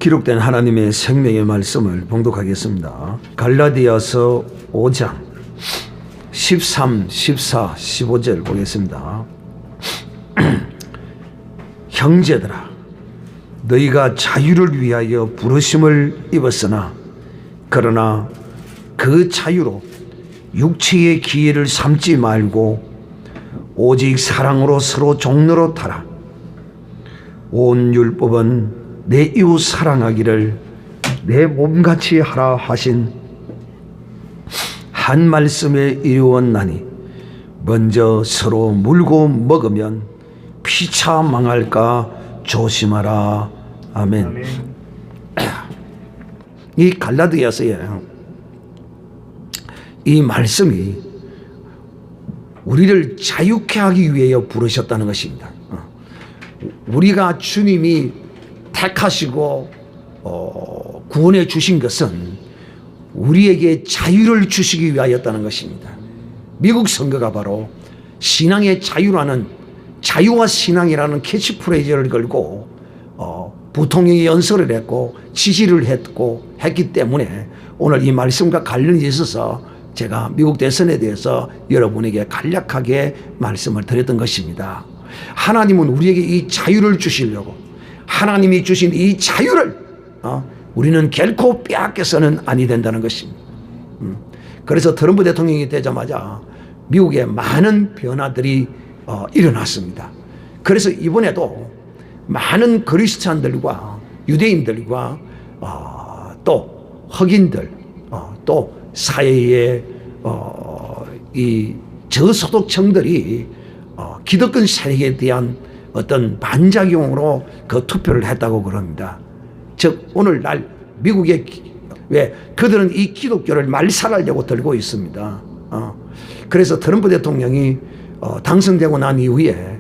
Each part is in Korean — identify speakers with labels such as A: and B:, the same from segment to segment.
A: 기록된 하나님의 생명의 말씀을 봉독하겠습니다. 갈라디아서 5장 13, 14, 15절 보겠습니다. 형제들아, 너희가 자유를 위하여 부르심을 입었으나 그러나 그 자유로 육체의 기회를 삼지 말고 오직 사랑으로 서로 종로로 타라. 온 율법은 내 이웃 사랑하기를 내 몸같이 하라 하신 한 말씀에 이루었나니 먼저 서로 물고 먹으면 피차 망할까 조심하라. 아멘.
B: 아멘.
A: 이 갈라디아서에 이 말씀이 우리를 자유케 하기 위하여 부르셨다는 것입니다. 우리가 주님이 택하시고 구원해 주신 것은 우리에게 자유를 주시기 위하였다는 것입니다. 미국 선거가 바로 신앙의 자유라는, 자유와 신앙이라는 캐치프레이즈를 걸고 부통령이 연설을 했고 지지를 했기 때문에 오늘 이 말씀과 관련이 있어서 제가 미국 대선에 대해서 여러분에게 간략하게 말씀을 드렸던 것입니다. 하나님은 우리에게 이 자유를 주시려고, 하나님이 주신 이 자유를 우리는 결코 빼앗겨서는 아니 된다는 것입니다. 그래서 트럼프 대통령이 되자마자 미국에 많은 변화들이 일어났습니다. 그래서 이번에도 많은 그리스찬들과 유대인들과 또 흑인들 또 사회의 이 저소득층들이 기득권 세력에 대한 어떤 반작용으로 그 투표를 했다고 그럽니다. 즉 오늘날 미국의 왜 그들은 이 기독교를 말살하려고 들고 있습니다. 그래서 트럼프 대통령이 당선되고 난 이후에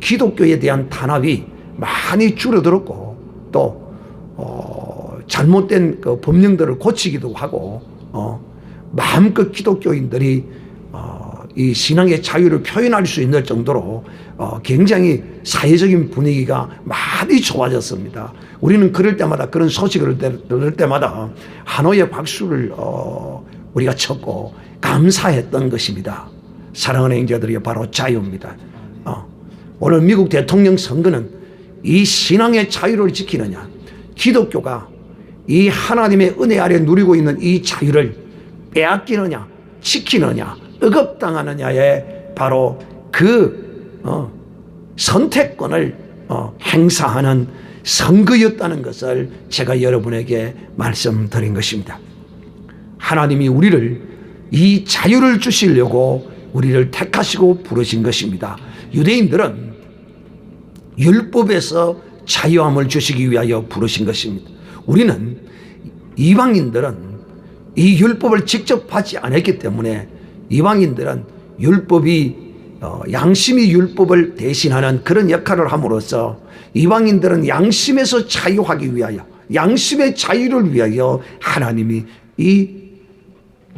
A: 기독교에 대한 탄압이 많이 줄어들었고 또 잘못된 그 법령들을 고치기도 하고 마음껏 기독교인들이 이 신앙의 자유를 표현할 수 있는 정도로 굉장히 사회적인 분위기가 많이 좋아졌습니다. 우리는 그럴 때마다, 그런 소식을 들을 때마다 한호의 박수를 우리가 쳤고 감사했던 것입니다. 사랑하는 형제들이 바로 자유입니다. 오늘 미국 대통령 선거는 이 신앙의 자유를 지키느냐, 기독교가 이 하나님의 은혜 아래 누리고 있는 이 자유를 빼앗기느냐, 지키느냐, 억압당하느냐에 바로 그 선택권을 행사하는 선거였다는 것을 제가 여러분에게 말씀드린 것입니다. 하나님이 우리를 이 자유를 주시려고 우리를 택하시고 부르신 것입니다. 유대인들은 율법에서 자유함을 주시기 위하여 부르신 것입니다. 우리는 이방인들은 이 율법을 직접 받지 않았기 때문에 이방인들은 율법이 양심이 율법을 대신하는 그런 역할을 함으로써 이방인들은 양심에서 자유하기 위하여, 양심의 자유를 위하여 하나님이 이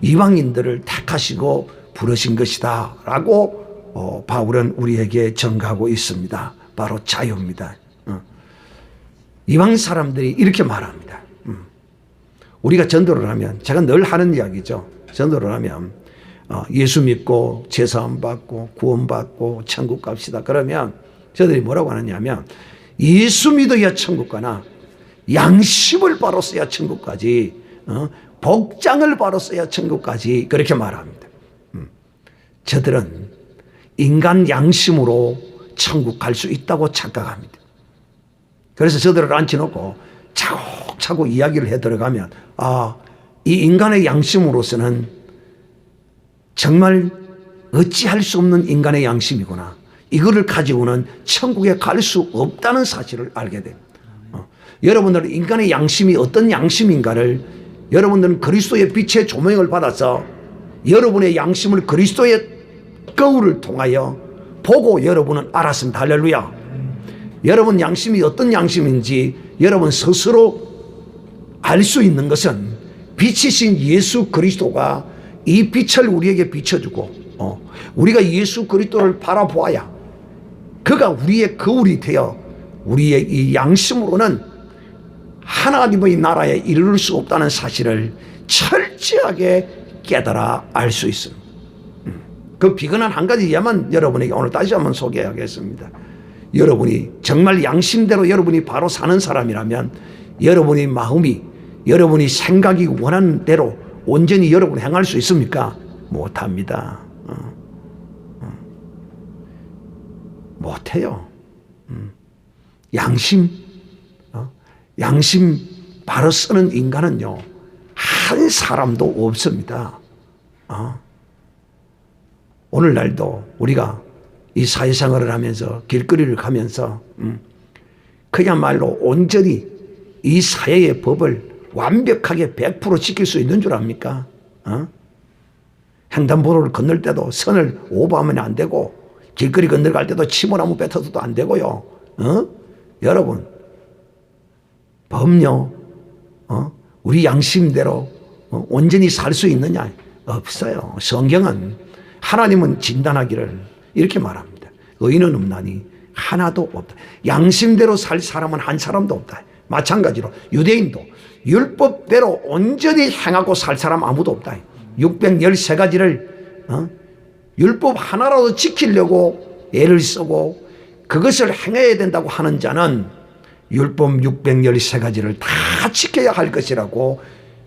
A: 이방인들을 택하시고 부르신 것이다 라고 바울은 우리에게 전가하고 있습니다. 바로 자유입니다. 이방 사람들이 이렇게 말합니다. 우리가 전도를 하면, 제가 늘 하는 이야기죠. 전도를 하면 예수 믿고 제사함 받고 구원 받고 천국 갑시다. 그러면 저들이 뭐라고 하느냐면 예수 믿어야 천국 가나 양심을 바로 써야 천국 가지, 복장을 바로 써야 천국 가지, 그렇게 말합니다. 저들은 인간 양심으로 천국 갈 수 있다고 착각합니다. 그래서 저들을 앉혀놓고 차곡차곡 이야기를 해 들어가면 이 인간의 양심으로서는 정말 어찌할 수 없는 인간의 양심이구나, 이거를 가지고는 천국에 갈 수 없다는 사실을 알게 됩니다. 여러분들은 인간의 양심이 어떤 양심인가를, 여러분들은 그리스도의 빛의 조명을 받아서 여러분의 양심을 그리스도의 거울을 통하여 보고 여러분은 알았습니다. 할렐루야. 여러분 양심이 어떤 양심인지 여러분 스스로 알 수 있는 것은 빛이신 예수 그리스도가 이 빛을 우리에게 비춰주고 우리가 예수 그리스도를 바라보아야 그가 우리의 거울이 되어 우리의 이 양심으로는 하나님의 나라에 이룰 수 없다는 사실을 철저하게 깨달아 알 수 있습니다. 그 비근한 한 가지 예만 여러분에게 오늘 다시 한번 소개하겠습니다. 여러분이 정말 양심대로 여러분이 바로 사는 사람이라면 여러분의 마음이, 여러분이 생각이 원하는 대로 온전히 여러분이 행할 수 있습니까? 못합니다. 못해요. 양심 바로 쓰는 인간은요, 한 사람도 없습니다. 오늘날도 우리가 이 사회생활을 하면서 길거리를 가면서 그야말로 온전히 이 사회의 법을 완벽하게 100% 지킬 수 있는 줄 압니까? 횡단보도를 건널 때도 선을 오버하면 안 되고, 길거리 건너갈 때도 침을 뱉어서도 안 되고요. 여러분, 법요, 우리 양심대로 온전히 살 수 있느냐? 없어요. 성경은, 하나님은 진단하기를 이렇게 말합니다. 의인은 없나니 하나도 없다. 양심대로 살 사람은 한 사람도 없다. 마찬가지로 유대인도 율법대로 온전히 행하고 살 사람 아무도 없다. 613가지를 율법 하나라도 지키려고 애를 쓰고 그것을 행해야 된다고 하는 자는 율법 613가지를 다 지켜야 할 것이라고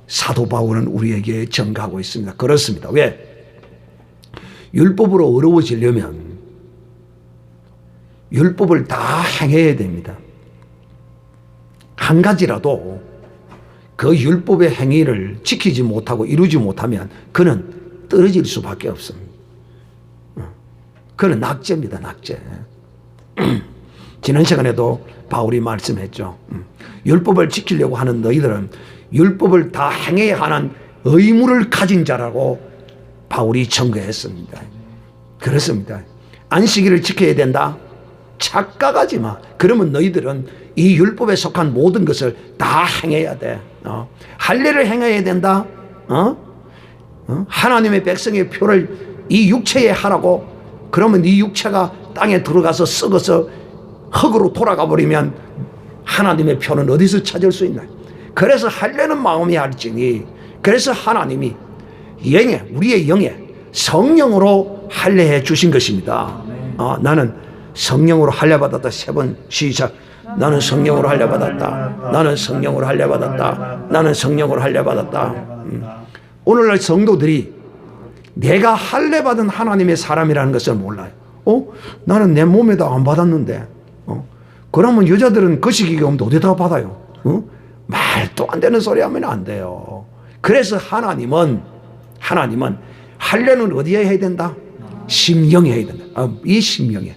A: 사도 바울은 우리에게 전가하고 있습니다. 그렇습니다. 왜? 율법으로 어려워지려면 율법을 다 행해야 됩니다. 한 가지라도 그 율법의 행위를 지키지 못하고 이루지 못하면 그는 떨어질 수밖에 없습니다. 그는 낙제입니다. 낙제. 지난 시간에도 바울이 말씀했죠. 율법을 지키려고 하는 너희들은 율법을 다 행해야 하는 의무를 가진 자라고 바울이 청구했습니다. 그렇습니다. 안식일을 지켜야 된다? 착각하지 마. 그러면 너희들은 이 율법에 속한 모든 것을 다 행해야 돼. 할례를 행해야 된다? 하나님의 백성의 표를 이 육체에 하라고? 그러면 이 육체가 땅에 들어가서 썩어서 흙으로 돌아가 버리면 하나님의 표는 어디서 찾을 수 있나? 그래서 할례는 마음이 할지니, 그래서 하나님이 영에, 우리의 영에 성령으로 할례해 주신 것입니다. 나는 성령으로 할례 받았다. 3번 시작. 나는 성령으로 할례 받았다. 나는 성령으로 할례 받았다. 나는 성령으로 할례 받았다. 오늘날 성도들이 내가 할례 받은 하나님의 사람이라는 것을 몰라요. 나는 내 몸에다 안 받았는데. 그러면 여자들은 거시기가 오면 어디다 받아요? 말도 안 되는 소리 하면 안 돼요. 그래서 하나님은 할례는 어디에 해야 된다? 심령에 해야 된다. 이 심령에.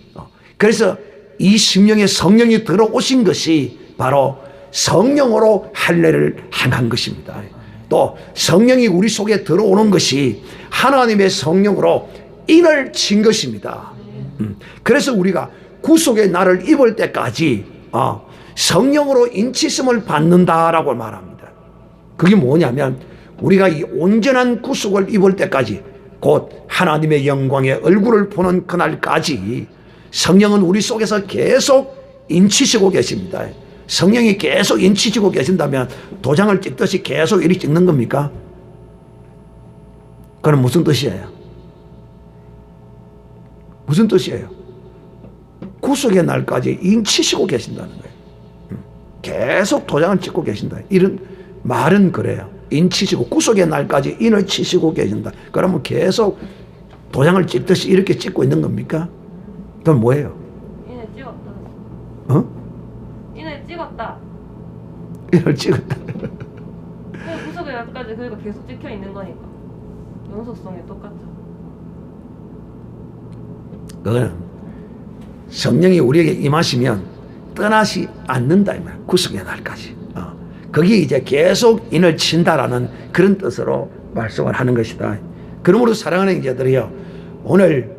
A: 그래서 이 심령에 성령이 들어오신 것이 바로 성령으로 할례를 행한 것입니다. 또 성령이 우리 속에 들어오는 것이 하나님의 성령으로 인을 친 것입니다. 그래서 우리가 구속의 날을 입을 때까지 성령으로 인치심을 받는다라고 말합니다. 그게 뭐냐면 우리가 이 온전한 구속을 입을 때까지, 곧 하나님의 영광의 얼굴을 보는 그날까지 성령은 우리 속에서 계속 인치시고 계십니다. 성령이 계속 인치시고 계신다면 도장을 찍듯이 계속 이리 찍는 겁니까? 그럼 무슨 뜻이에요? 무슨 뜻이에요? 구속의 날까지 인치시고 계신다는 거예요. 계속 도장을 찍고 계신다. 이런 말은 그래요. 인치시고 구속의 날까지 인을 치시고 계신다. 그러면 계속 도장을 찍듯이 이렇게 찍고 있는 겁니까? 그건 뭐예요?
B: 인을 찍었다. 인을 찍었다.
A: 인을 찍었다.
B: 구속의 날까지 그러니까 계속 찍혀 있는 거니까 영속성이 똑같죠.
A: 그거는 성령이 우리에게 임하시면 떠나지 않는다 이 말. 구속의 날까지. 거기에 이제 계속 인을 친다라는 그런 뜻으로 말씀을 하는 것이다. 그러므로 사랑하는 형제들이요, 오늘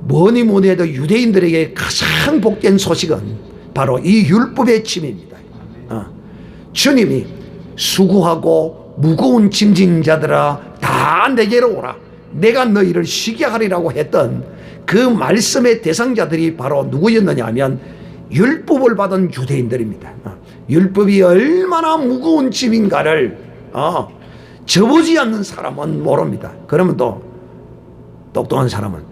A: 뭐니 뭐니 해도 유대인들에게 가장 복된 소식은 바로 이 율법의 짐입니다. 주님이 수고하고 무거운 짐진 자들아 다 내게로 오라, 내가 너희를 쉬게 하리라고 했던 그 말씀의 대상자들이 바로 누구였느냐 하면 율법을 받은 유대인들입니다. 율법이 얼마나 무거운 짐인가를 접어지 않는 사람은 모릅니다. 그러면 또 똑똑한 사람은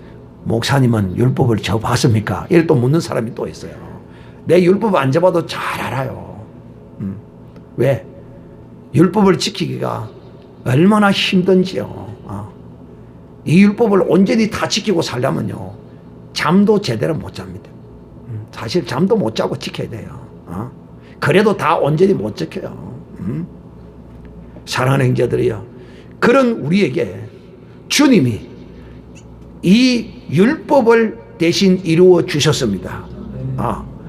A: 목사님은 율법을 접봤습니까? 이렇게 또 묻는 사람이 또 있어요. 내 율법 안 접어도 잘 알아요. 왜? 율법을 지키기가 얼마나 힘든지요. 이 율법을 온전히 다 지키고 살려면요, 잠도 제대로 못 잡니다. 사실 잠도 못 자고 지켜야 돼요. 그래도 다 온전히 못 지켜요. 사랑하는 형제들이요, 그런 우리에게 주님이 이 율법을 대신 이루어 주셨습니다.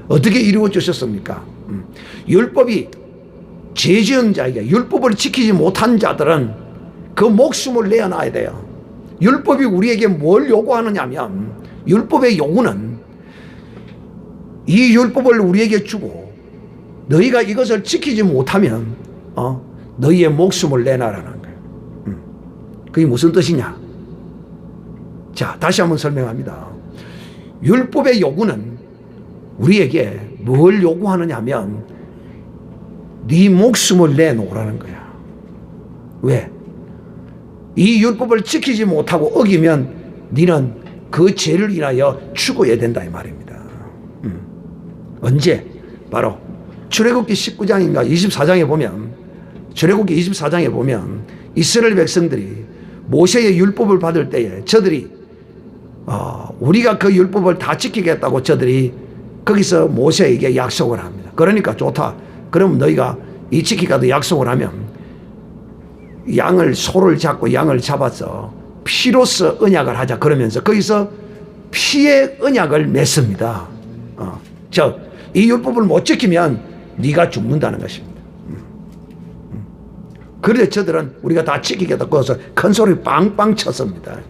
A: 어떻게 이루어 주셨습니까? 율법이 죄 지은 자에게, 율법을 지키지 못한 자들은 그 목숨을 내어놔야 돼요. 율법이 우리에게 뭘 요구하느냐면, 율법의 요구는 이 율법을 우리에게 주고 너희가 이것을 지키지 못하면 너희의 목숨을 내놔라는 거예요. 그게 무슨 뜻이냐? 자, 다시 한번 설명합니다. 율법의 요구는 우리에게 뭘 요구하느냐 하면 네 목숨을 내놓으라는 거야. 왜? 이 율법을 지키지 못하고 어기면 너는 그 죄를 인하여 죽어야 된다 이 말입니다. 언제? 바로 출애굽기 19장인가 24장에 보면, 출애굽기 24장에 보면 이스라엘 백성들이 모세의 율법을 받을 때에 저들이 우리가 그 율법을 다 지키겠다고 저들이 거기서 모세에게 약속을 합니다. 그러니까 좋다. 그럼 너희가 이 지키가도 약속을 하면 소를 잡고 양을 잡아서 피로써 언약을 하자. 그러면서 거기서 피의 언약을 맺습니다. 즉, 이 율법을 못 지키면 네가 죽는다는 것입니다. 그런데 저들은 우리가 다 지키겠다고 거기서 큰 소리 빵빵 쳤습니다.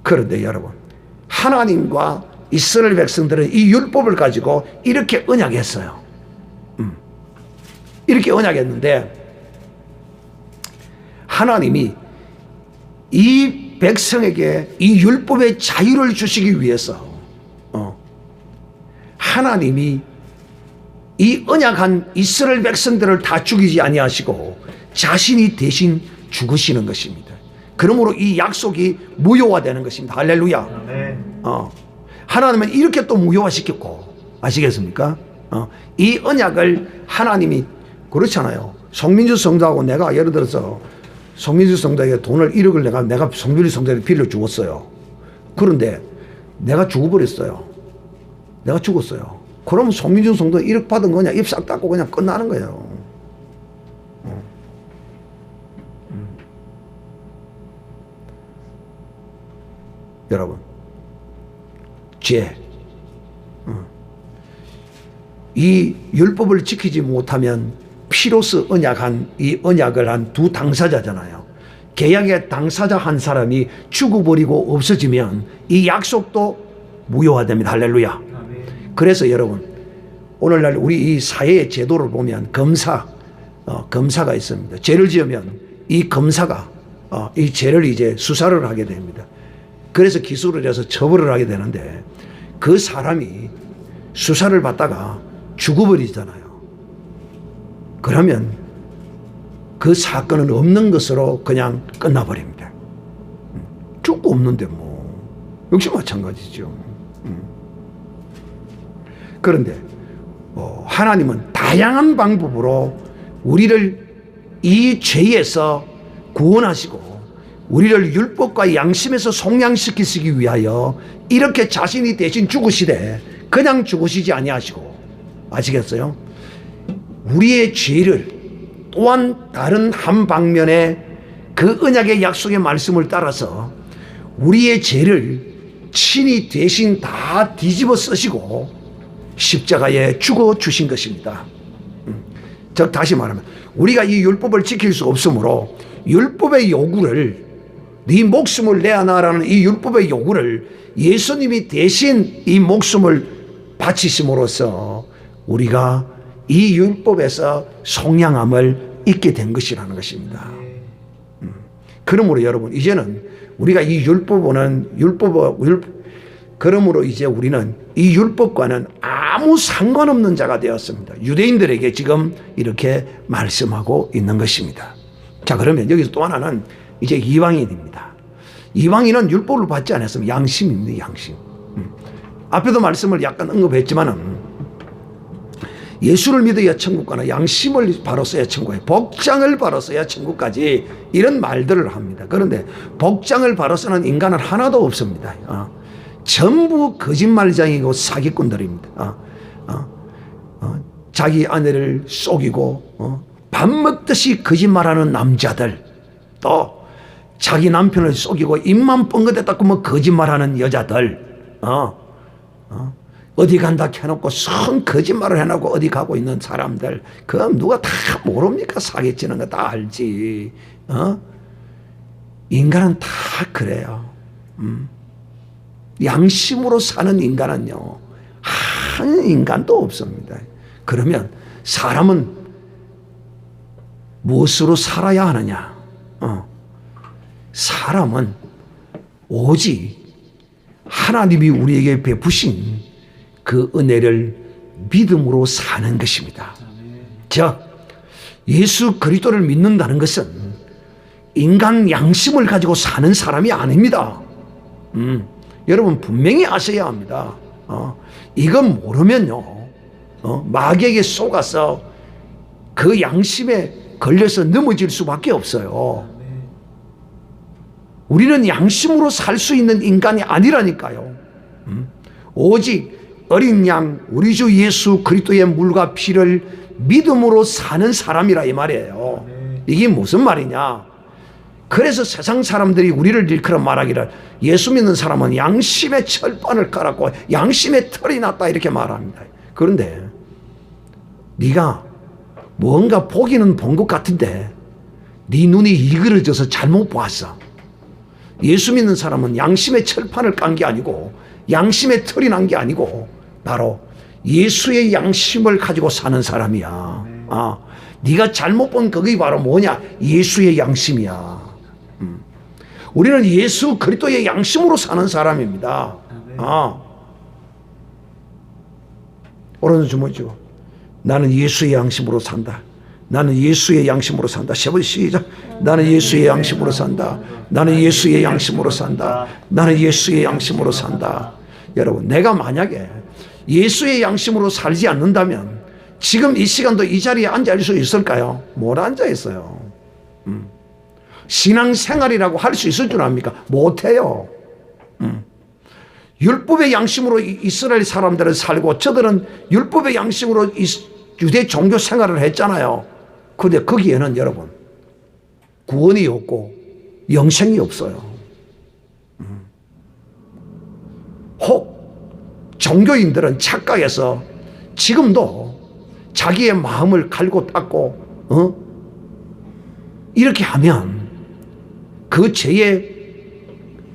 A: 그런데 여러분, 하나님과 이스라엘 백성들은 이 율법을 가지고 이렇게 언약했어요. 이렇게 언약했는데 하나님이 이 백성에게 이 율법의 자유를 주시기 위해서 하나님이 이 언약한 이스라엘 백성들을 다 죽이지 아니하시고 자신이 대신 죽으시는 것입니다. 그러므로 이 약속이 무효화되는 것입니다. 할렐루야.
C: 네.
A: 하나님은 이렇게 또 무효화시켰고, 아시겠습니까? 이 언약을 하나님이, 그렇잖아요. 송민주 성도하고 내가 예를 들어서 송민주 성도에게 돈을 1억을 내가 송민주 성도에게 빌려주었어요. 그런데 내가 죽어버렸어요. 내가 죽었어요. 그러면 송민주 성도 1억 받은 거냐, 입 싹 닫고 그냥 끝나는 거예요. 여러분, 죄, 이 율법을 지키지 못하면 피로서 언약한 이 언약을 한 두 당사자잖아요. 계약의 당사자 한 사람이 죽어버리고 없어지면 이 약속도 무효화됩니다. 할렐루야. 그래서 여러분, 오늘날 우리 이 사회의 제도를 보면 검사가 있습니다. 죄를 지으면 이 검사가 이 죄를 이제 수사를 하게 됩니다. 그래서 기소를 해서 처벌을 하게 되는데 그 사람이 수사를 받다가 죽어버리잖아요. 그러면 그 사건은 없는 것으로 그냥 끝나버립니다. 죽고 없는데 뭐 역시 마찬가지죠. 그런데 하나님은 다양한 방법으로 우리를 이 죄에서 구원하시고 우리를 율법과 양심에서 속량시키시기 위하여 이렇게 자신이 대신 죽으시되 그냥 죽으시지 아니하시고, 아시겠어요? 우리의 죄를 또한 다른 한 방면에 그 언약의 약속의 말씀을 따라서 우리의 죄를 친히 대신 다 뒤집어 쓰시고 십자가에 죽어 주신 것입니다. 즉 다시 말하면 우리가 이 율법을 지킬 수 없으므로 율법의 요구를, 네 목숨을 내어놔라는 이 율법의 요구를 예수님이 대신 이 목숨을 바치심으로써 우리가 이 율법에서 속량함을 잊게 된 것이라는 것입니다. 그러므로 여러분, 이제는 우리가 이 율법은 그러므로 이제 우리는 이 율법과는 아무 상관없는 자가 되었습니다. 유대인들에게 지금 이렇게 말씀하고 있는 것입니다. 자, 그러면 여기서 또 하나는 이제 이방인입니다. 이방인은 율법을 받지 않았으면 양심입니다. 양심. 앞에도 말씀을 약간 언급했지만은 예수를 믿어야 천국 가나 양심을 바로 써야 천국에 복장을 바로 써야 천국까지 이런 말들을 합니다. 그런데 복장을 바로 쓰는 인간은 하나도 없습니다. 전부 거짓말장이고 사기꾼들입니다. 자기 아내를 속이고 밥 먹듯이 거짓말하는 남자들, 또 자기 남편을 속이고 입만 뻥긋했다고 뭐 거짓말하는 여자들, 어디 간다 해놓고 선 거짓말을 해놓고 어디 가고 있는 사람들, 그럼 누가 다 모릅니까? 사기치는 거 다 알지. 인간은 다 그래요. 양심으로 사는 인간은요, 한 인간도 없습니다. 그러면 사람은 무엇으로 살아야 하느냐? 사람은 오직 하나님이 우리에게 베푸신 그 은혜를 믿음으로 사는 것입니다. 즉, 예수 그리스도를 믿는다는 것은 인간 양심을 가지고 사는 사람이 아닙니다. 여러분 분명히 아셔야 합니다. 이건 모르면요, 마귀에게 속아서 그 양심에 걸려서 넘어질 수밖에 없어요. 우리는 양심으로 살 수 있는 인간이 아니라니까요. 오직 어린 양 우리 주 예수 그리스도의 물과 피를 믿음으로 사는 사람이라 이 말이에요. 이게 무슨 말이냐? 그래서 세상 사람들이 우리를 일컬어 말하기를 예수 믿는 사람은 양심의 철판을 깔았고 양심의 털이 났다 이렇게 말합니다. 그런데 네가 뭔가 보기는 본 것 같은데 네 눈이 이그러져서 잘못 보았어. 예수 믿는 사람은 양심의 철판을 깐 게 아니고 양심의 털이 난 게 아니고 바로 예수의 양심을 가지고 사는 사람이야. 네가 잘못 본 그게 바로 뭐냐? 예수의 양심이야. 우리는 예수 그리스도의 양심으로 사는 사람입니다. 오른손 주무시고 나는 예수의 양심으로 산다. 나는 예수의 양심으로 산다. 세 번 시작. 나는 예수의 양심으로 산다. 나는 예수의 양심으로 산다. 나는 예수의 양심으로 산다. 여러분, 내가 만약에 예수의 양심으로 살지 않는다면 지금 이 시간도 이 자리에 앉아 수 있을까요? 못 앉아 있어요. 신앙생활이라고 할 수 있을 줄 압니까? 못해요. 율법의 양심으로 이스라엘 사람들은 살고 저들은 율법의 양심으로 유대 종교 생활을 했잖아요. 그런데 거기에는 여러분 구원이 없고 영생이 없어요. 혹 종교인들은 착각해서 지금도 자기의 마음을 갈고 닦고 이렇게 하면 그 죄에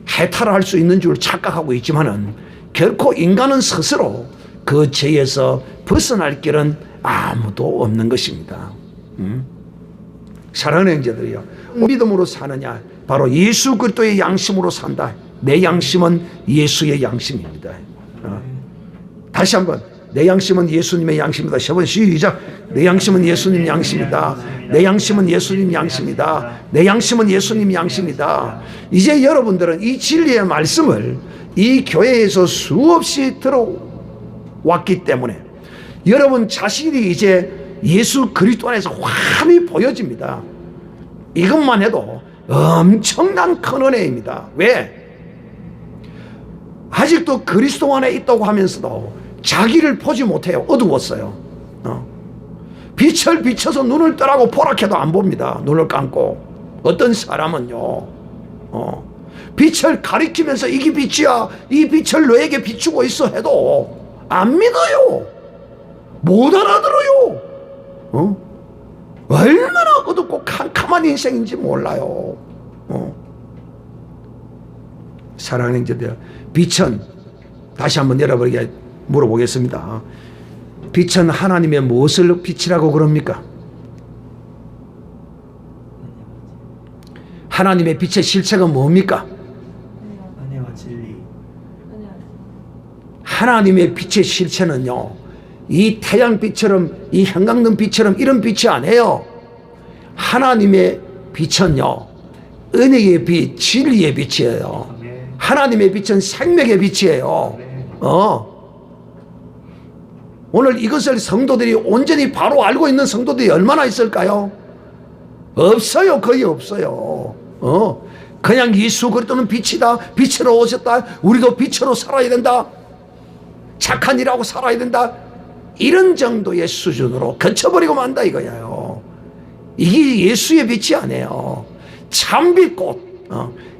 A: 해탈할 수 있는 줄 착각하고 있지만은 결코 인간은 스스로 그 죄에서 벗어날 길은 아무도 없는 것입니다. 사랑하는 형제들이요, 믿음으로 사느냐? 바로 예수 그리스도의 양심으로 산다. 내 양심은 예수의 양심입니다. 다시 한번, 내 양심은 예수님의 양심이다. 세 번 시작. 내 양심은 예수님 양심이다. 내 양심은 예수님 양심이다. 내 양심은 예수님 양심이다. 이제 여러분들은 이 진리의 말씀을 이 교회에서 수없이 들어왔기 때문에 여러분 자신이 이제 예수 그리스도 안에서 환히 보여집니다. 이것만 해도 엄청난 큰 은혜입니다. 왜? 아직도 그리스도 안에 있다고 하면서도 자기를 보지 못해요. 어두웠어요. 빛을 비춰서 눈을 뜨라고 보라해도 안 봅니다. 눈을 감고. 어떤 사람은요, 빛을 가리키면서 이게 빛이야, 이 빛을 너에게 비추고 있어 해도 안 믿어요. 못 알아들어요. 얼마나 어둡고 캄캄한 인생인지 몰라요. 사랑하는 형제들, 빛은 다시 한번 여러분에게 물어보겠습니다. 빛은 하나님의 무엇을 빛이라고 그럽니까? 하나님의 빛의 실체가 뭡니까?
C: 은혜와 진리.
A: 하나님의 빛의 실체는요, 이 태양빛처럼, 이 형광등 빛처럼 이런 빛이 아니에요. 하나님의 빛은요, 은혜의 빛, 진리의 빛이에요. 하나님의 빛은 생명의 빛이에요. 오늘 이것을 성도들이 온전히 바로 알고 있는 성도들이 얼마나 있을까요? 없어요. 거의 없어요. 그냥 예수 그리스도는 빛이다, 빛으로 오셨다, 우리도 빛으로 살아야 된다, 착한 일하고 살아야 된다, 이런 정도의 수준으로 거쳐버리고 만다 이거예요. 이게 예수의 빛이 아니에요. 참빛꽃,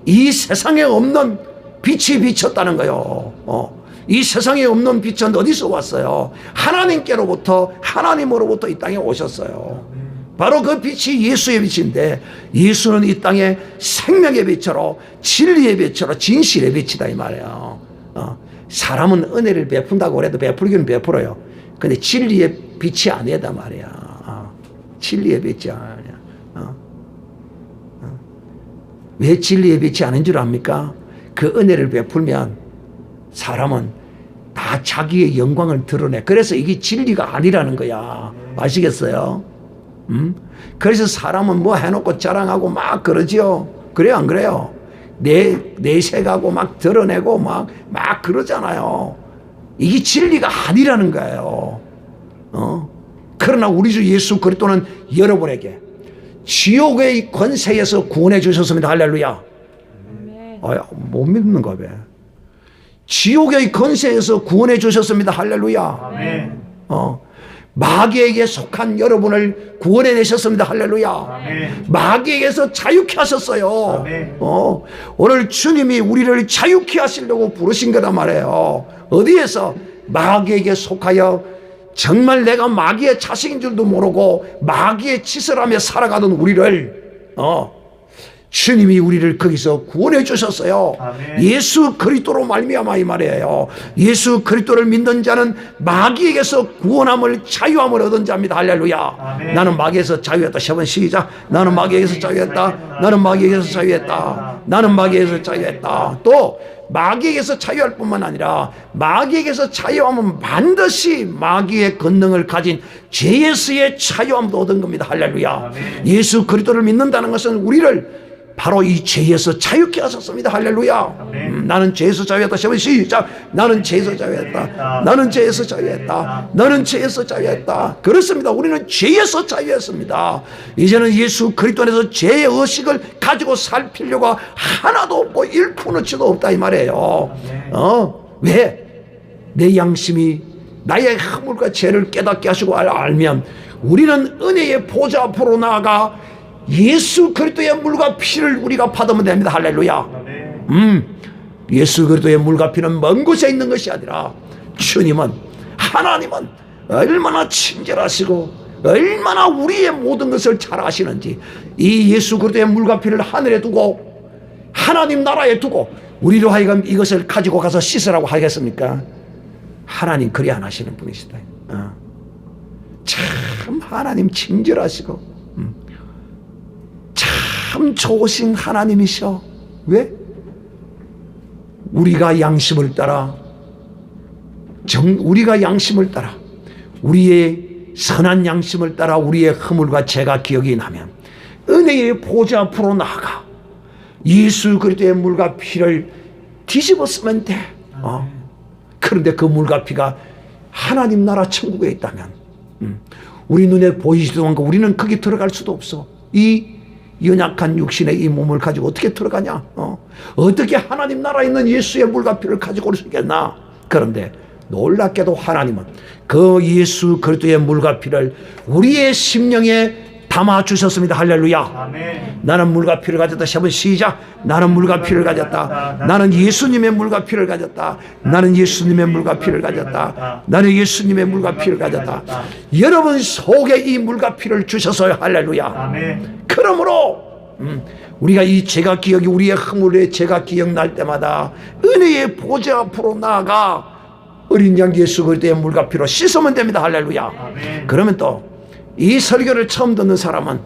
A: 이 세상에 없는 빛이 비쳤다는 거예요. 이 세상에 없는 빛은 어디서 왔어요? 하나님께로부터, 하나님으로부터 이 땅에 오셨어요. 바로 그 빛이 예수의 빛인데, 예수는 이 땅에 생명의 빛으로, 진리의 빛으로, 진실의 빛이다 이 말이에요. 사람은 은혜를 베푼다고 해도 베풀기는 베풀어요. 근데 진리의 빛이 아니다 말이야. 진리의 빛이 아니야. 왜 진리의 빛이 아닌 줄 압니까? 그 은혜를 베풀면 사람은 다 자기의 영광을 드러내. 그래서 이게 진리가 아니라는 거야. 아시겠어요? 그래서 사람은 뭐 해놓고 자랑하고 막 그러지요. 그래요, 안 그래요? 내색하고 막 드러내고 막 그러잖아요. 이게 진리가 아니라는 거예요. 그러나 우리 주 예수 그리스도는 여러분에게 지옥의 권세에서 구원해 주셨습니다. 할렐루야. 못 믿는가 봐. 지옥의 권세에서 구원해 주셨습니다. 할렐루야. 마귀에게 속한 여러분을 구원해 내셨습니다. 할렐루야. 마귀에게서 자유케 하셨어요. 오늘 주님이 우리를 자유케 하시려고 부르신 거란 말이에요. 어디에서? 마귀에게 속하여 정말 내가 마귀의 자식인 줄도 모르고 마귀의 짓을 하며 살아가던 우리를 주님이 우리를 거기서 구원해 주셨어요. 아멘. 예수 그리스도로 말미암아 이 말이에요. 예수 그리스도를 믿는 자는 마귀에게서 구원함을, 자유함을 얻은 자입니다. 할렐루야. 아멘. 나는 마귀에서 자유했다. 7번 시작. 나는 마귀에게서 자유했다. 나는 마귀에게서 자유했다. 나는 마귀에게서 자유했다. 또 마귀에게서 자유할 뿐만 아니라 마귀에게서 자유하면 반드시 마귀의 권능을 가진 죄에서의 자유함도 얻은 겁니다. 할렐루야. 아멘. 예수 그리스도를 믿는다는 것은 우리를 바로 이 죄에서 자유케 하셨습니다. 할렐루야. 나는 죄에서 자유했다. 시작. 나는 죄에서 자유했다. 나는 죄에서 자유했다. 나는 죄에서 자유했다. 그렇습니다. 우리는 죄에서 자유했습니다. 이제는 예수 그리스도 안에서 죄의 의식을 가지고 살 필요가 하나도 없고 1%도 없다 이 말이에요. 왜? 내 양심이 나의 허물과 죄를 깨닫게 하시고 알면 우리는 은혜의 보좌 앞으로 나아가 예수 그리스도의 물과 피를 우리가 받으면 됩니다. 할렐루야. 예수 그리스도의 물과 피는 먼 곳에 있는 것이 아니라 주님은, 하나님은 얼마나 친절하시고 얼마나 우리의 모든 것을 잘 아시는지, 이 예수 그리스도의 물과 피를 하늘에 두고 하나님 나라에 두고 우리로 하여금 이것을 가지고 가서 씻으라고 하겠습니까? 하나님 그리 안 하시는 분이시다. 참 하나님 친절하시고 참 좋으신 하나님이셔. 왜? 우리가 양심을 따라 우리의 선한 양심을 따라 우리의 허물과 죄가 기억이 나면 은혜의 보좌 앞으로 나아가 예수 그리스도의 물과 피를 뒤집었으면 돼. 그런데 그 물과 피가 하나님 나라 천국에 있다면 우리 눈에 보이지도 않고 우리는 거기 들어갈 수도 없어. 이 연약한 육신의 이 몸을 가지고 어떻게 들어가냐? 어떻게 하나님 나라에 있는 예수의 물과 피를 가지고 올 수 있겠나? 그런데 놀랍게도 하나님은 그 예수 그리스도의 물과 피를 우리의 심령에 담아 주셨습니다. 할렐루야. 아멘. 나는 물과 피를 가졌다. 7번 시작. 나는 물과 피를 가졌다. 나는 예수님의 물과 피를 가졌다. 나는 예수님의 물과 피를 가졌다. 나는 예수님의 물과 피를 가졌다. 여러분 속에 이 물과 피를 주셔서요. 할렐루야. 아멘. 그러므로 우리가 이 죄가 기억이, 우리의 허물의 죄가 기억날 때마다 은혜의 보좌 앞으로 나아가 어린 양 예수 그리스도의 물과 피로 씻으면 됩니다. 할렐루야. 아멘. 그러면 또 이 설교를 처음 듣는 사람은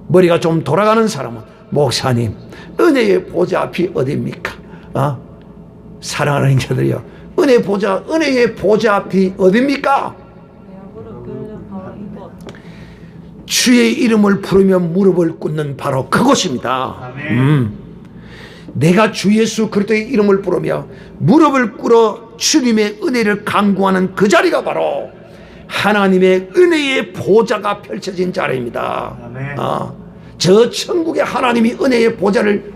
A: 머리가 좀 돌아가는 사람은 목사님 은혜의 보좌 앞이 어디입니까? 사랑하는 형제들이요, 은혜의 보좌 앞이 어딥니까?
B: 내 무릎 꿇는 바로 이곳.
A: 주의 이름을 부르며 무릎을 꿇는 바로 그곳입니다. 내가 주 예수 그리스도의 이름을 부르며 무릎을 꿇어 주님의 은혜를 간구하는 그 자리가 바로 하나님의 은혜의 보좌가 펼쳐진 자리입니다. 저 천국의 하나님이 은혜의 보좌를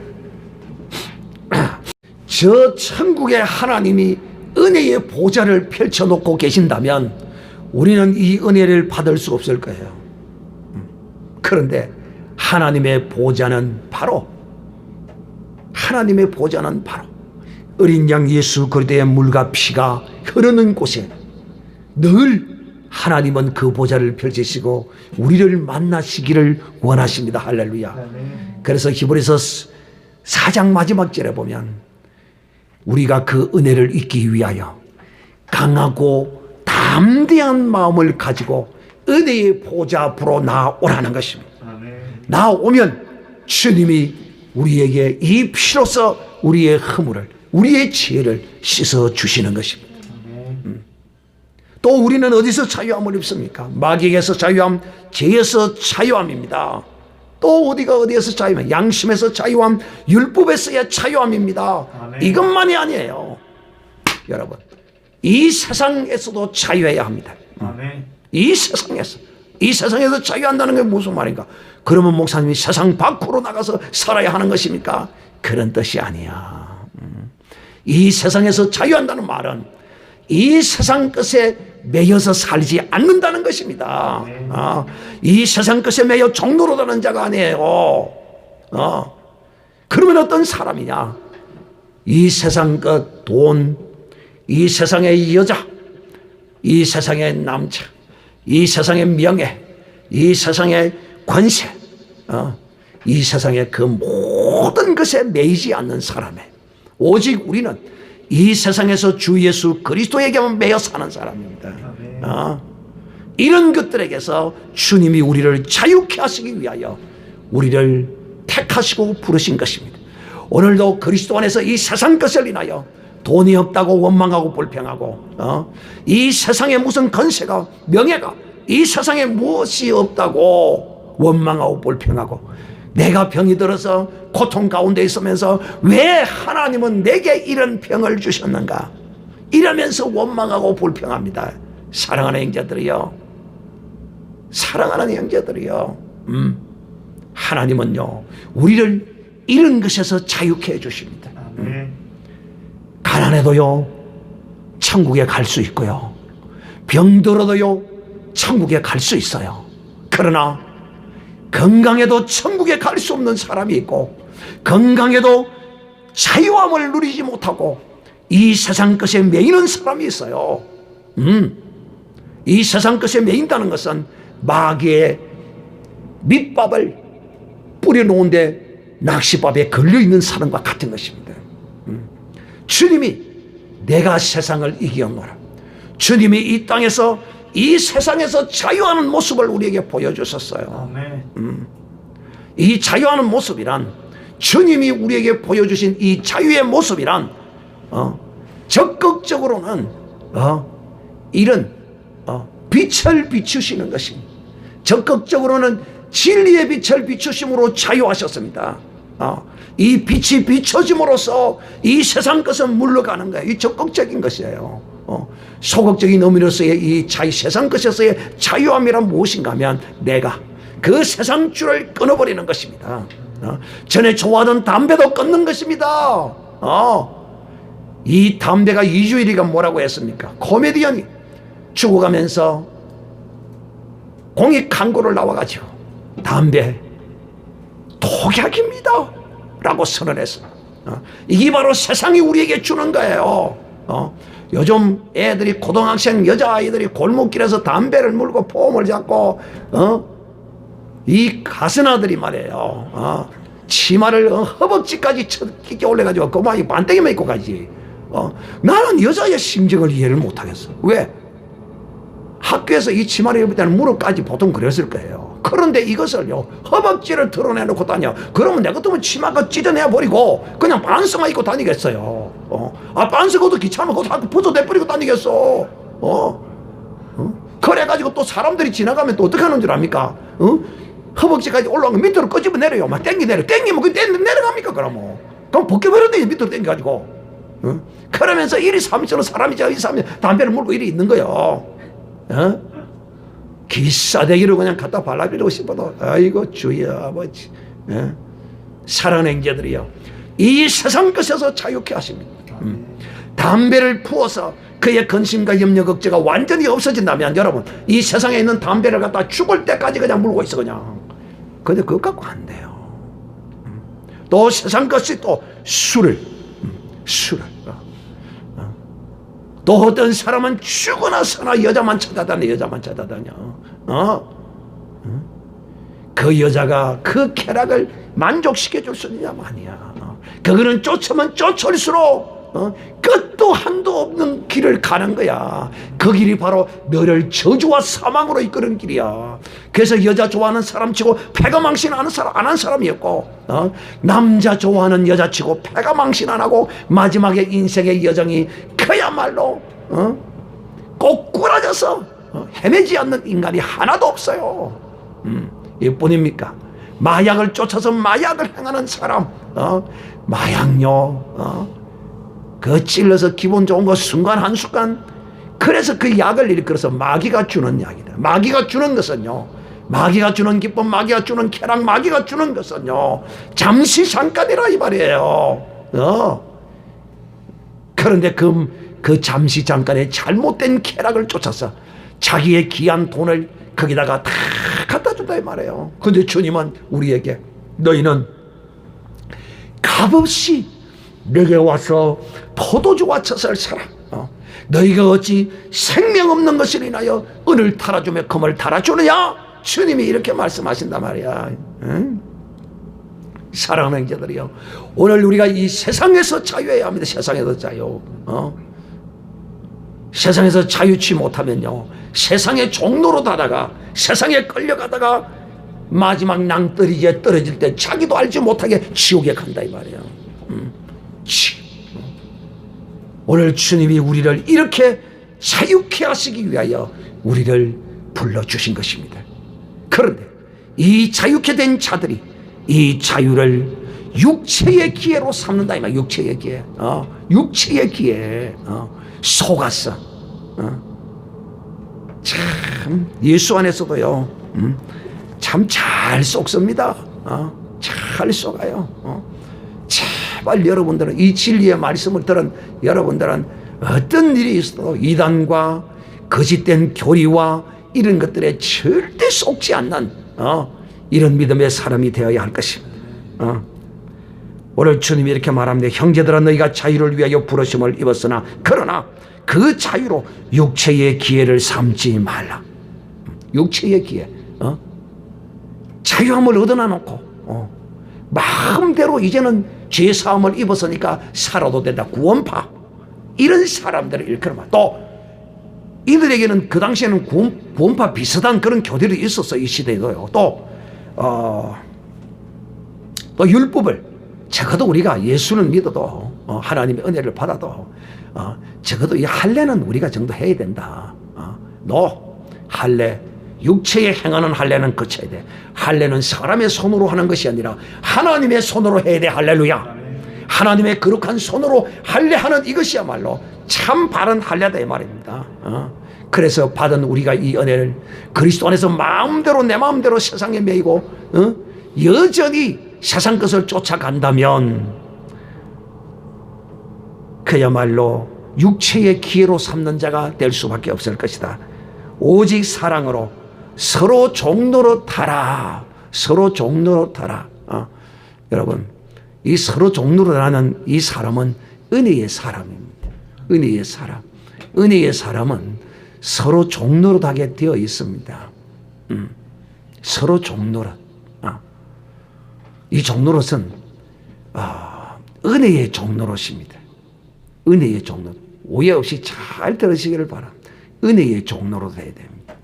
A: 저 천국의 하나님이 은혜의 보좌를 펼쳐놓고 계신다면 우리는 이 은혜를 받을 수 없을 거예요. 그런데 하나님의 보좌는 바로 어린 양 예수 그리스도의 물과 피가 흐르는 곳에 늘 하나님은 그 보좌를 펼치시고 우리를 만나시기를 원하십니다. 할렐루야. 그래서 히브리서 4장 마지막 절에 보면 우리가 그 은혜를 잊기 위하여 강하고 담대한 마음을 가지고 은혜의 보좌 앞으로 나오라는 것입니다. 나오면 주님이 우리에게 이 피로써 우리의 허물을, 우리의 죄를 씻어 주시는 것입니다. 또 우리는 어디서 자유함을 입습니까? 마귀에게서 자유함, 죄에서 자유함입니다. 또 어디에서 자유함? 양심에서 자유함, 율법에서의 자유함입니다. 이것만이 아니에요. 여러분, 이 세상에서도 자유해야 합니다. 이 세상에서 자유한다는 게 무슨 말인가? 그러면 목사님이 세상 밖으로 나가서 살아야 하는 것입니까? 그런 뜻이 아니야. 이 세상에서 자유한다는 말은 이 세상 것에 매여서 살지 않는다는 것입니다. 이 세상 것에 매여 종로로 다는 자가 아니에요. 그러면 어떤 사람이냐? 이 세상 것, 돈, 이 세상의 여자, 이 세상의 남자, 이 세상의 명예, 이 세상의 권세, 이 세상의 그 모든 것에 매이지 않는 사람에 오직 우리는 이 세상에서 주 예수 그리스도에게만 매여 사는 사람입니다. 이런 것들에게서 주님이 우리를 자유케 하시기 위하여 우리를 택하시고 부르신 것입니다. 오늘도 그리스도 안에서 이 세상 것을 인하여 돈이 없다고 원망하고 불평하고 이 세상에 무슨 건세가, 명예가, 이 세상에 무엇이 없다고 원망하고 불평하고 내가 병이 들어서 고통 가운데 있으면서 왜 하나님은 내게 이런 병을 주셨는가 이러면서 원망하고 불평합니다. 사랑하는 형제들이요, 하나님은요 우리를 이런 것에서 자유케 해주십니다. 가난해도요 천국에 갈 수 있고요, 병들어도요 천국에 갈 수 있어요. 그러나 건강해도 천국에 갈 수 없는 사람이 있고, 건강해도 자유함을 누리지 못하고 이 세상 것에 매이는 사람이 있어요. 이 세상 것에 매인다는 것은 마귀의 밑밥을 뿌려놓은데 낚시밥에 걸려있는 사람과 같은 것입니다. 주님이 내가 세상을 이기었노라, 주님이 이 땅에서 이 세상에서 자유하는 모습을 우리에게 보여주셨어요. 이 자유하는 모습이란, 주님이 우리에게 보여주신 이 자유의 모습이란 적극적으로는 이런 빛을 비추시는 것입니다. 적극적으로는 진리의 빛을 비추심으로 자유하셨습니다. 이 빛이 비춰짐으로써 이 세상 것은 물러가는 거예요. 이 적극적인 것이에요. 소극적인 의미로서의 이 세상 것에서의 자유함이란 무엇인가 하면 내가 그 세상 줄을 끊어버리는 것입니다. 전에 좋아하던 담배도 끊는 것입니다. 이 담배가 이주일이가 뭐라고 했습니까? 코미디언이 죽어가면서 공익 광고를 나와가지고 담배 독약입니다 라고 선언했어요. 이게 바로 세상이 우리에게 주는 거예요. 요즘 애들이, 고등학생 여자아이들이 골목길에서 담배를 물고 폼을 잡고 이 가스나들이 말이에요, 치마를 허벅지까지 끼게 올려가지고 그만 반대기만 입고 가지. 나는 여자의 심정을 이해를 못하겠어. 왜? 학교에서 이 치마를 입을 때는 무릎까지 보통 그랬을 거예요. 그런데 이것을요, 허벅지를 드러내놓고 다녀. 그러면 내 같으면 치마가 찢어내버리고 그냥 반스만 입고 다니겠어요. 반스고도 귀찮으면 그것도 벗어내버리고 다니겠어. 그래가지고 또 사람들이 지나가면 또 어떻게 하는 줄 압니까? 허벅지까지 올라오면 밑으로 끄집어 내려요. 막 땡기면 그 내려갑니까? 그러면 벗겨버렸는데 밑으로 땡겨가지고. 그러면서 이리 삼천원 사람이 저 이 사람이 담배를 물고 이리 있는 거요. 기싸대기로 그냥 갖다 발라버리고 싶어도 아이고 주여 아버지. 사랑하는 형제들이요, 이 세상 것에서 자유케 하십니다. 담배를 부어서 그의 근심과 염려 걱정가 완전히 없어진다면 여러분, 이 세상에 있는 담배를 갖다 죽을 때까지 그냥 물고 있어 그냥. 근데 그것 갖고 안 돼요. 또 세상 것이 또 술을 또 어떤 사람은 죽으나 서나 여자만 찾아다녀. 그 여자가 그 쾌락을 만족시켜 줄 수 있냐 아니야. 그거는 쫓으면 쫓을수록 끝도 한도 없는 길을 가는 거야. 그 길이 바로 너를 저주와 사망으로 이끄는 길이야. 그래서 여자 좋아하는 사람치고 패가 망신 안 한 사람이었고, 남자 좋아하는 여자치고 패가 망신 안 하고 마지막에 인생의 여정이 그야말로 꼬꾸라져서 헤매지 않는 인간이 하나도 없어요. 이뿐입니까? 마약을 쫓아서 마약을 행하는 사람, 마약요, 그 찔러서 기분 좋은 거 순간 한순간, 그래서 그 약을 일컬어서 마귀가 주는 약이다. 마귀가 주는 것은요, 마귀가 주는 기쁨, 마귀가 주는 쾌락, 마귀가 주는 것은요 잠시 잠깐이라 이 말이에요. 그런데 그 잠시 잠깐의 잘못된 쾌락을 쫓아서 자기의 귀한 돈을 거기다가 다 갖다 준다 이 말이에요. 근데 주님은 우리에게 너희는 값없이 내게 와서 포도주와 젖을 사라. 너희가 어찌 생명 없는 것을 인하여 은을 탈아주며 금을 탈아주느냐? 주님이 이렇게 말씀하신단 말이야. 사랑하는 형제들이요, 오늘 우리가 이 세상에서 자유해야 합니다. 세상에서 자유. 세상에서 자유치 못하면요, 세상의 종로로 다다가 세상에 끌려가다가 마지막 낭떠러지에 떨어질 때 자기도 알지 못하게 지옥에 간다 이 말이에요. 오늘 주님이 우리를 이렇게 자유케 하시기 위하여 우리를 불러주신 것입니다. 그런데 이 자유케 된 자들이 이 자유를 육체의 기회로 삼는다 이 말. 육체의 기회, 육체의 기회, 속았어. 참 예수 안에서도요, 참 잘 속습니다. 잘 속아요. 제발 여러분들은 이 진리의 말씀을 들은 여러분들은 어떤 일이 있어도 이단과 거짓된 교리와 이런 것들에 절대 속지 않는 이런 믿음의 사람이 되어야 할 것입니다. 오늘 주님이 이렇게 말합니다. 형제들아, 너희가 자유를 위하여 부르심을 입었으나 그러나 그 자유로 육체의 기회를 삼지 말라. 육체의 기회, 자유함을 얻어놔 놓고 마음대로 이제는 죄사함을 입었으니까 살아도 된다, 구원파, 이런 사람들을 일컬어봐. 또 이들에게는 그 당시에는 구원파 비슷한 그런 교들이 있었어. 이 시대에도요. 또 율법을, 적어도 우리가 예수는 믿어도 하나님의 은혜를 받아도 적어도 이 할례는 우리가 정도 해야 된다. 너 할례, 육체에 행하는 할례는 거쳐야 돼. 할례는 사람의 손으로 하는 것이 아니라 하나님의 손으로 해야 돼. 할렐루야. 하나님의 거룩한 손으로 할례하는 이것이야말로 참 바른 할례다 이 말입니다. 그래서 받은 우리가 이 은혜를 그리스도 안에서 마음대로 내 마음대로 세상에 매이고 여전히 세상 것을 쫓아간다면 그야말로 육체의 기회로 삼는 자가 될 수밖에 없을 것이다. 오직 사랑으로 서로 종로로 타라. 서로 종로로 타라. 여러분, 이 서로 종로로 타는 이 사람은 은혜의 사람입니다. 은혜의 사람. 은혜의 사람은 서로 종로로 타게 되어 있습니다. 서로 종로로. 이 종로롯은 은혜의 종로롯입니다. 은혜의 종로. 오해 없이 잘 들으시기를 바랍니다. 은혜의 종로로 돼야 됩니다.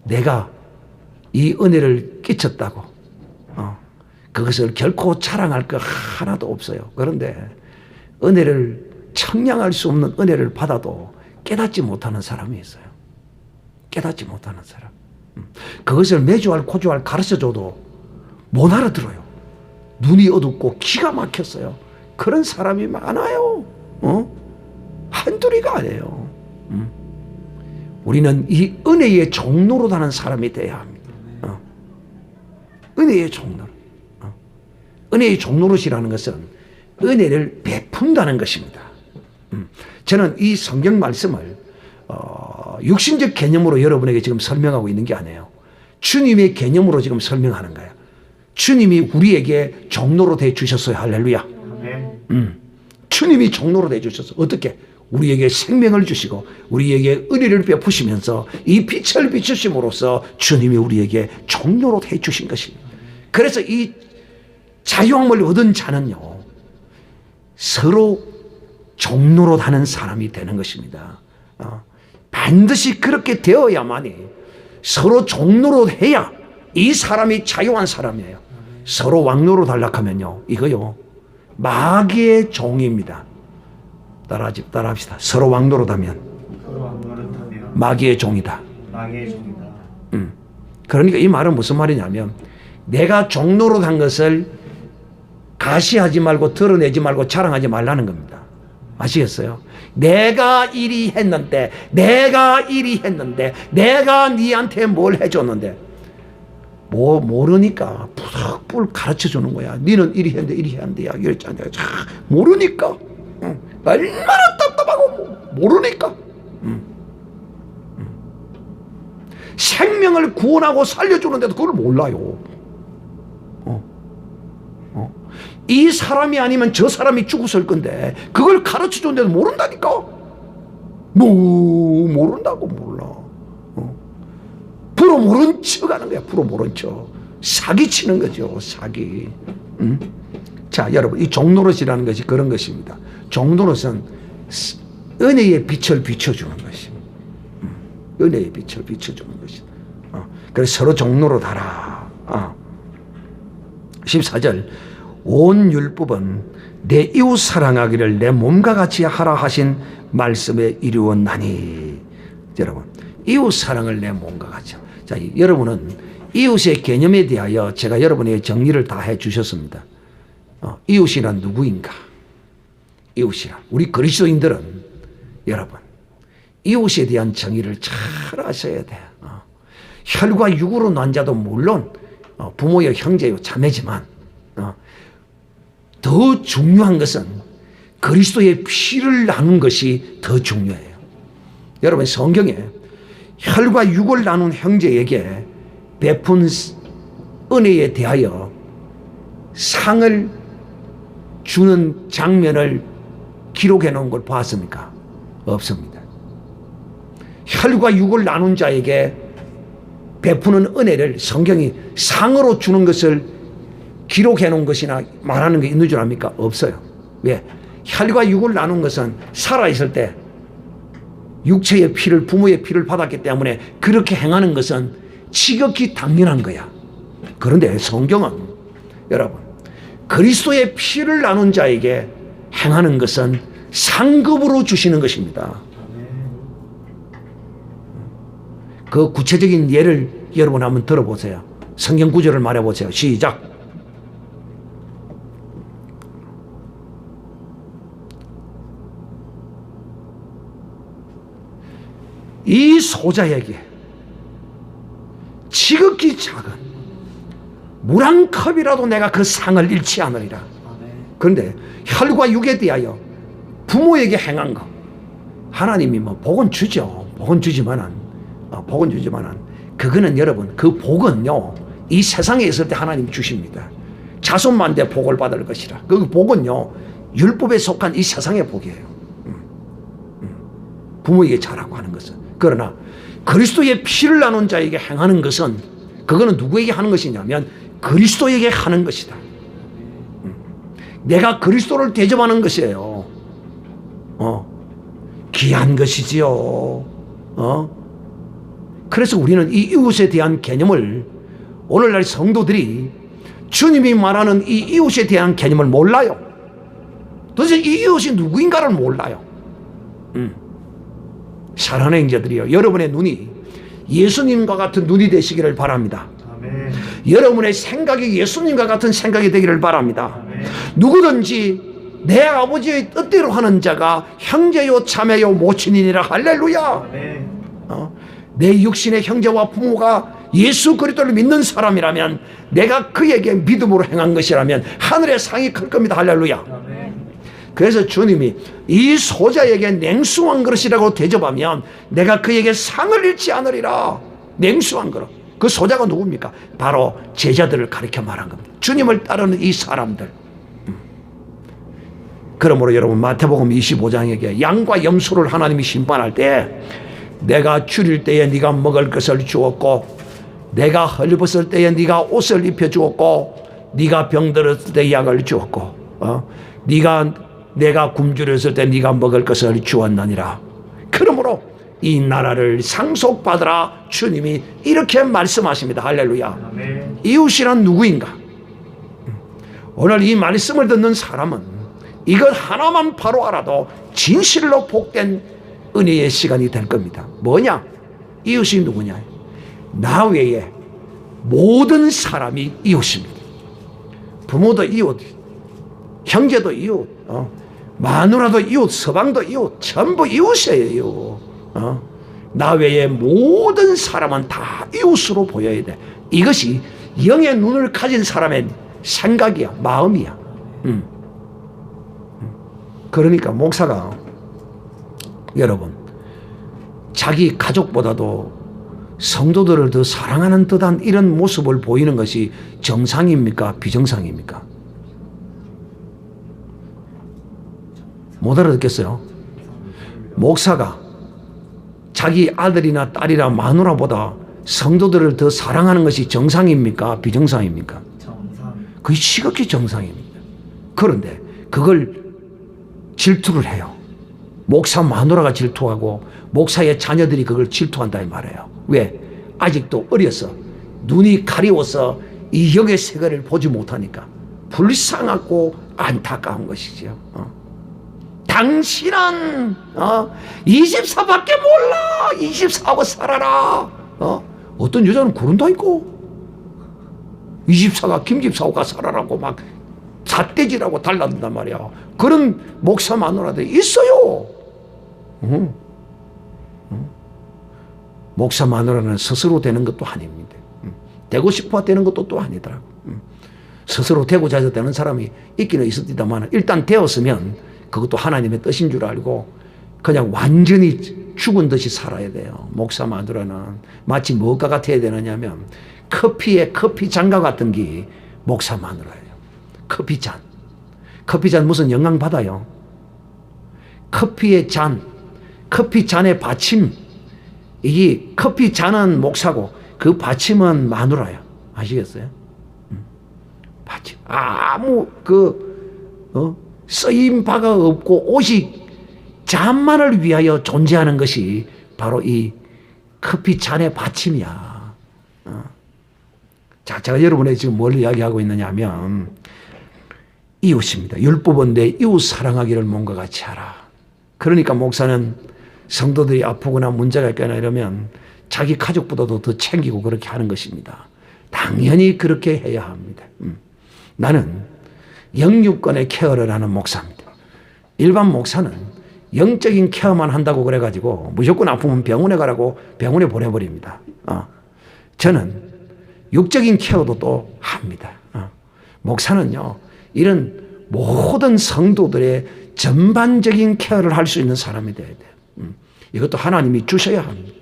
A: 내가 이 은혜를 끼쳤다고 그것을 결코 자랑할 것 하나도 없어요. 그런데 은혜를 청량할 수 없는 은혜를 받아도 깨닫지 못하는 사람이 있어요. 깨닫지 못하는 사람. 그것을 매주알 고주알 가르쳐줘도 못 알아들어요. 눈이 어둡고 기가 막혔어요. 그런 사람이 많아요. 한둘이가 아니에요. 우리는 이 은혜의 종로로 다는 사람이 되어야 합니다. 은혜의 종로. 은혜의 종로릇이라는 것은 은혜를 베푼다는 것입니다. 저는 이 성경 말씀을 육신적 개념으로 여러분에게 지금 설명하고 있는 게 아니에요. 주님의 개념으로 지금 설명하는 거예요. 주님이 우리에게 종로로 돼 주셨어요. 할렐루야. 주님이 종로로 돼 주셨어요. 어떻게? 우리에게 생명을 주시고 우리에게 은혜를 베푸시면서 이 빛을 비추심으로써 주님이 우리에게 종로로 해 주신 것입니다. 그래서 이 자유함을 얻은 자는요, 서로 종로로 다는 사람이 되는 것입니다. 반드시 그렇게 되어야만이 서로 종로로 해야 이 사람이 자유한 사람이에요. 서로 왕로로 달락하면요, 이거요, 마귀의 종입니다. 따라합시다. 서로 왕노릇 하면 마귀의 종이다.
C: 마귀의 종이다.
A: 그러니까 이 말은 무슨 말이냐면 내가 종노릇 한 것을 가시하지 말고 드러내지 말고 자랑하지 말라는 겁니다. 아시겠어요? 내가 이리 했는데 내가 니한테 뭘 해줬는데 뭐 모르니까 푸석풀 가르쳐주는 거야. 니는 이리 했는데 이리 했는데 야 이랬잖아. 모르니까. 얼마나 답답하고 모르니까. 생명을 구원하고 살려주는데도 그걸 몰라요. 이 사람이 아니면 저 사람이 죽었을 건데 그걸 가르쳐주는데도 모른다니까. 모른다고 몰라. 불어 모른 척 하는 거야. 불어 모른 척. 사기 치는 거죠. 사기. 자, 여러분, 이 종노릇이라는 것이 그런 것입니다. 종노릇은 은혜의 빛을 비춰주는 것입니다. 은혜의 빛을 비춰주는 것입니다. 그래서 서로 종노릇 하라. 14절, 온 율법은 내 이웃 사랑하기를 내 몸과 같이 하라 하신 말씀에 이루었나니. 여러분, 이웃 사랑을 내 몸과 같이. 자, 여러분은 이웃의 개념에 대하여 제가 여러분에게 정리를 다 해주셨습니다. 이웃이란 누구인가? 이웃이란 우리 그리스도인들은 여러분 이웃에 대한 정의를 잘 아셔야 돼요. 혈과 육으로 난 자도 물론 부모여 형제요 자매지만 더 중요한 것은 그리스도의 피를 나눈 것이 더 중요해요. 여러분, 성경에 혈과 육을 나눈 형제에게 베푼 은혜에 대하여 상을 주는 장면을 기록해 놓은 걸 봤습니까? 없습니다. 혈과 육을 나눈 자에게 베푸는 은혜를 성경이 상으로 주는 것을 기록해 놓은 것이나 말하는 게 있는 줄 압니까? 없어요. 왜? 혈과 육을 나눈 것은 살아있을 때 육체의 피를, 부모의 피를 받았기 때문에 그렇게 행하는 것은 지극히 당연한 거야. 그런데 성경은 여러분, 그리스도의 피를 나눈 자에게 행하는 것은 상급으로 주시는 것입니다. 그 구체적인 예를 여러분 한번 들어보세요. 성경 구절을 말해보세요. 시작. 이 소자에게 지극히 작은 물 한 컵이라도 내가 그 상을 잃지 않으리라. 그런데 혈과 육에 대하여 부모에게 행한 거 하나님이 뭐 복은 주죠. 복은 주지만은 그거는 여러분, 그 복은요 이 세상에 있을 때 하나님이 주십니다. 자손만대 복을 받을 것이라. 그 복은요 율법에 속한 이 세상의 복이에요. 부모에게 잘하고 하는 것은. 그러나 그리스도의 피를 나눈 자에게 행하는 것은 그거는 누구에게 하는 것이냐면 그리스도에게 하는 것이다. 내가 그리스도를 대접하는 것이에요. 귀한 것이지요. 그래서 우리는 이 이웃에 대한 개념을 오늘날 성도들이 주님이 말하는 이 이웃에 대한 개념을 몰라요. 도대체 이 이웃이 누구인가를 몰라요. 사랑하는 형제들이요, 여러분의 눈이 예수님과 같은 눈이 되시기를 바랍니다.
C: 아멘.
A: 여러분의 생각이 예수님과 같은 생각이 되기를 바랍니다.
C: 아멘.
A: 누구든지 내 아버지의 뜻대로 하는 자가 형제요 자매요 모친이니라. 할렐루야.
C: 아멘.
A: 내 육신의 형제와 부모가 예수 그리스도를 믿는 사람이라면, 내가 그에게 믿음으로 행한 것이라면 하늘의 상이 클 겁니다. 할렐루야.
C: 아멘.
A: 그래서 주님이 이 소자에게 냉수한 그릇이라고 대접하면 내가 그에게 상을 잃지 않으리라. 냉수한 그릇. 그 소자가 누굽니까? 바로 제자들을 가리켜 말한 겁니다. 주님을 따르는 이 사람들. 그러므로 여러분, 마태복음 25장에게 양과 염소를 하나님이 심판할 때, 내가 줄일 때에 네가 먹을 것을 주었고, 내가 헐벗을 때에 네가 옷을 입혀 주었고, 네가 병들었을 때 약을 주었고, 내가 굶주렸을 때 네가 먹을 것을 주었느니라. 그러므로 이 나라를 상속받으라. 주님이 이렇게 말씀하십니다. 할렐루야.
C: 아멘.
A: 이웃이란 누구인가? 오늘 이 말씀을 듣는 사람은 이것 하나만 바로 알아도 진실로 복된 은혜의 시간이 될 겁니다. 뭐냐? 이웃이 누구냐? 나 외에 모든 사람이 이웃입니다. 부모도 이웃, 형제도 이웃, 마누라도 이웃, 서방도 이웃, 전부 이웃이에요. 나 외에 모든 사람은 다 이웃으로 보여야 돼. 이것이 영의 눈을 가진 사람의 생각이야, 마음이야. 그러니까 목사가, 여러분, 자기 가족보다도 성도들을 더 사랑하는 듯한 이런 모습을 보이는 것이 정상입니까? 비정상입니까? 못 알아듣겠어요? 목사가 자기 아들이나 딸이나 마누라보다 성도들을 더 사랑하는 것이 정상입니까? 비정상입니까?
C: 정상.
A: 그게 지극히 정상입니다. 그런데 그걸 질투를 해요. 목사 마누라가 질투하고 목사의 자녀들이 그걸 질투한다 이 말이에요. 왜? 아직도 어려서 눈이 가리워서 이 영의 세계를 보지 못하니까 불쌍하고 안타까운 것이죠. 당신은 24밖에 몰라. 24하고 살아라. 어떤 여자는 그런다 있고, 24가 김집사오가 살아라고 막 삿대질하고 달라든단 말이야. 그런 목사 마누라도 있어요. 목사 마누라는 스스로 되는 것도 아닙니다. 되고 싶어 되는 것도 또 아니더라고. 스스로 되고자 해서 되는 사람이 있기는 있었지만 일단 되었으면 그것도 하나님의 뜻인 줄 알고 그냥 완전히 죽은 듯이 살아야 돼요. 목사 마누라는 마치 뭐가 같아야 되느냐면 커피에 커피잔과 같은 게 목사 마누라예요. 커피잔 무슨 영향 받아요? 커피의 잔, 커피잔의 받침, 이게 커피잔은 목사고 그 받침은 마누라예요. 아시겠어요? 받침. 아무 쓰임 바가 없고 오직 잔만을 위하여 존재하는 것이 바로 이 커피잔의 받침이야. 자, 제가 여러분에게 지금 뭘 이야기하고 있느냐 하면 이웃입니다. 율법은 내 이웃 사랑하기를 몸과 같이 하라. 그러니까 목사는 성도들이 아프거나 문제가 있거나 이러면 자기 가족보다도 더 챙기고 그렇게 하는 것입니다. 당연히 그렇게 해야 합니다. 나는 영육권의 케어를 하는 목사입니다. 일반 목사는 영적인 케어만 한다고 그래가지고 무조건 아프면 병원에 가라고 병원에 보내버립니다. 저는 육적인 케어도 또 합니다. 목사는요, 이런 모든 성도들의 전반적인 케어를 할 수 있는 사람이 돼야 돼요. 이것도 하나님이 주셔야 합니다.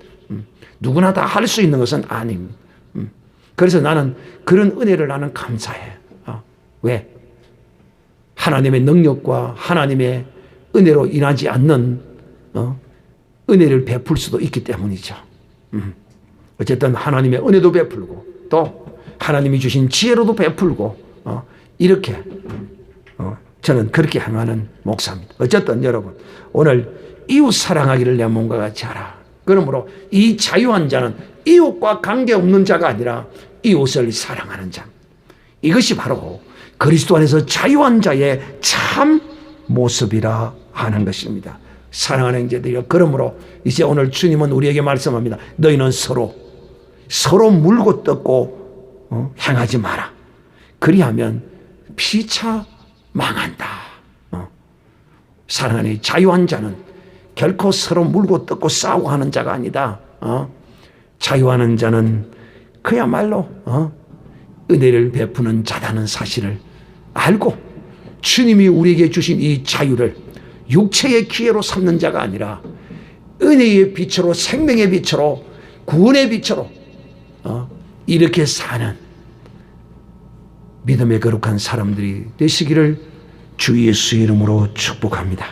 A: 누구나 다 할 수 있는 것은 아닙니다. 그래서 나는 그런 은혜를 나는 감사해. 왜? 하나님의 능력과 하나님의 은혜로 인하지 않는 은혜를 베풀 수도 있기 때문이죠. 어쨌든 하나님의 은혜도 베풀고 또 하나님이 주신 지혜로도 베풀고 이렇게 저는 그렇게 행하는 목사입니다. 어쨌든 여러분, 오늘 이웃 사랑하기를 내 몸과 같이 하라. 그러므로 이 자유한 자는 이웃과 관계없는 자가 아니라 이웃을 사랑하는 자. 이것이 바로 그리스도 안에서 자유한 자의 참 모습이라 하는 것입니다. 사랑하는 형제들이여, 그러므로 이제 오늘 주님은 우리에게 말씀합니다. 너희는 서로 물고 뜯고 행하지 마라. 그리하면 피차 망한다. 사랑하는 자유한 자는 결코 서로 물고 뜯고 싸우고 하는 자가 아니다. 자유하는 자는 그야말로 은혜를 베푸는 자다는 사실을 알고 주님이 우리에게 주신 이 자유를 육체의 기회로 삼는 자가 아니라 은혜의 빛으로, 생명의 빛으로, 구원의 빛으로 이렇게 사는 믿음의 거룩한 사람들이 되시기를 주 예수의 이름으로 축복합니다.